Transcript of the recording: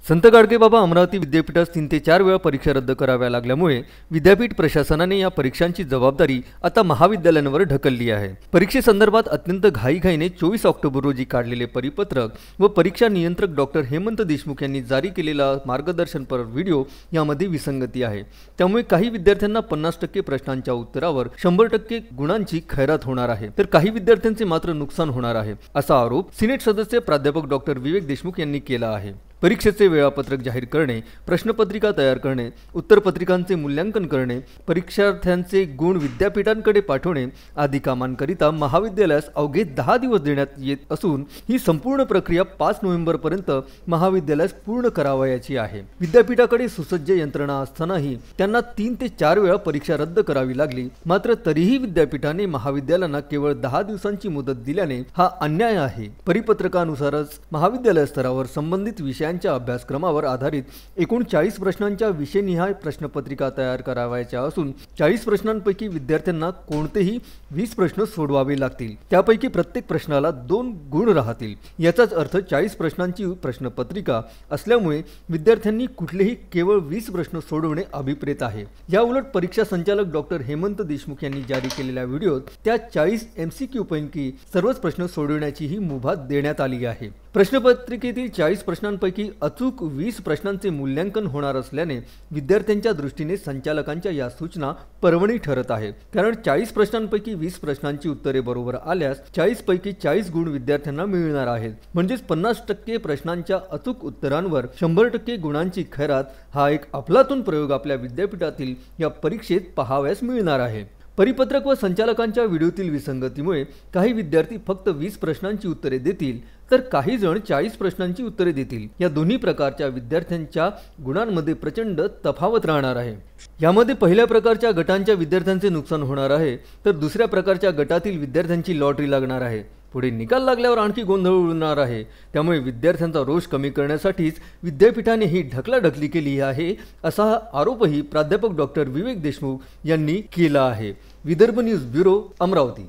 संत गाडगेबाबा अमरावती विद्यापीठात 3 ते 4 वेळा परीक्षा रद्द कराव्या लागल्यामुळे विद्यापीठ प्रशासनाने या परीक्षांची जबाबदारी आता महाविद्यालयांवर ढकलली आहे। परीक्षेसंदर्भात अत्यंत घाईघाईने 24 ऑक्टोबर रोजी काढलेले परिपत्रक व परीक्षा नियंत्रक डॉक्टर हेमंत देशमुख यांनी जारी केलेला मार्गदर्शनपर व्हिडिओ यामध्ये विसंगती आहे। त्यामुळे काही विद्यार्थ्यांना 50% प्रश्नांच्या उत्तरावर 100% गुणांची खैरात होणार आहे, तर काही विद्यार्थ्यांचे मात्र नुकसान होणार आहे, असा आरोप सिनेट सदस्य प्राध्यापक डॉक्टर विवेक देशमुख यांनी केला आहे। परीक्षेचे वेळापत्रक जाहीर करणे, प्रश्नपत्रिका तयार करणे, उत्तरपत्रिकांचे मूल्यांकन करणे, परीक्षार्थ्यांचे गुण विद्यापीठांकडे पाठवणे आदी कामांकरिता महाविद्यालयास अवघे 10 दिवस देण्यात येत असून ही संपूर्ण प्रक्रिया 5 नोव्हेंबरपर्यंत महाविद्यालयास पूर्ण करावयाची आहे। विद्यापीठाकडे सुसज्ज यंत्रणा असतानाही त्यांना 3 ते 4 वेळा परीक्षा रद्द करावी लागली, मात्र तरीही विद्यापीठाने महाविद्यालयांना केवळ 10 दिवसांची मुदत दिल्याने हा अन्याय आहे। परिपत्रकानुसारच महाविद्यालय स्तरावर संबंधित विषयांच्या अभ्यासक्रमावर आधारित एकूण 40 प्रश्नांच्या विषयनिहाय प्रश्नपत्रिका तयार करावयाच्या असून 40 प्रश्नांपैकी विद्यार्थ्यांना कोणतेही 20 प्रश्न सोडवावे लागतील। त्यापैकी प्रत्येक प्रश्नाला 2 गुण राहतील। याचाच अर्थ 40 प्रश्नांची प्रश्नपत्रिका असल्यामुळे विद्यार्थ्यांनी कुठलेही केवळ 20 प्रश्न सोडवणे अभिप्रेत आहे। या उलट परीक्षा संचालक डॉक्टर हेमंत देशमुख यांनी जारी केलेल्या व्हिडिओत त्या 40 MCQ पैकी सर्वच प्रश्न सोडवण्याची ही मुभा देण्यात आली आहे। प्रश्नपत्रिकेतील 40 प्रश्नांपैकी अचूक 20 प्रश्नांचे मूल्यांकन होणार असल्याने विद्यार्थ्यांच्या दृष्टीने संचालकांच्या या सूचना पर्वणी ठरत आहे। कारण 40 प्रश्नांपैकी 20 प्रश्नांची उत्तरे बरोबर आल्यास 40 पैकी 40 गुण विद्यार्थ्यांना मिळणार आहेत। म्हणजेच 50% प्रश्नांच्या अचूक उत्तरांवर 100% गुणांची खैरात हा एक अफलातून प्रयोग आपल्या विद्यापीठातील या परीक्षेत पाहावयास मिळणार आहे। परिपत्रक व संचालकांच्या व्हिडिओतील विसंगतीमुळे काही विद्यार्थी फक्त 20 प्रश्नांची उत्तरे देतील, तर काही जण 40 प्रश्नांची उत्तरे देतील। या दोन्ही प्रकारच्या विद्यार्थ्यांच्या गुणांमध्ये प्रचंड तफावत राहणार आहे। यामध्ये पहिल्या प्रकारच्या गटांच्या विद्यार्थ्यांचे नुकसान होणार आहे, तर दुसऱ्या प्रकारच्या गटातील विद्यार्थ्यांची लॉटरी लागणार आहे। पुढे निकाल लागल्यावर आणखी गोंधळ उडणार आहे। त्यामुळे विद्यार्थ्यांचा रोष कमी करण्यासाठीच विद्यापीठाने ही ढकलाढकली केली आहे, असा आरोपही प्राध्यापक डॉक्टर विवेक देशमुख यांनी केला आहे। Vidarbha news bureau, Amravati.